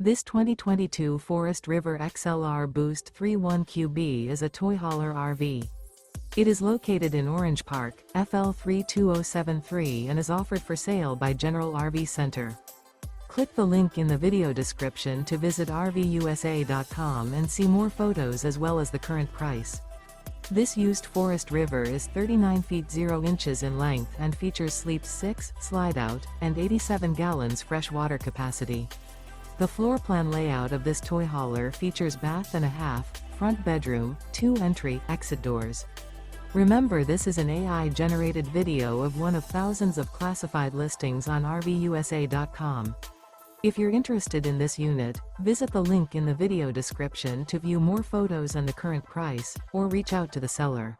This 2022 Forest River XLR Boost 31QB is a toy hauler RV. It is located in Orange Park, FL 32073 and is offered for sale by General RV Center. Click the link in the video description to visit RVUSA.com and see more photos as well as the current price. This used Forest River is 39 feet 0 inches in length and features sleeps 6, slide-out, and 87 gallons fresh water capacity. The floor plan layout of this toy hauler features bath and a half, front bedroom, 2 entry/exit doors. Remember, this is an AI-generated video of one of thousands of classified listings on RVUSA.com. If you're interested in this unit, visit the link in the video description to view more photos and the current price, or reach out to the seller.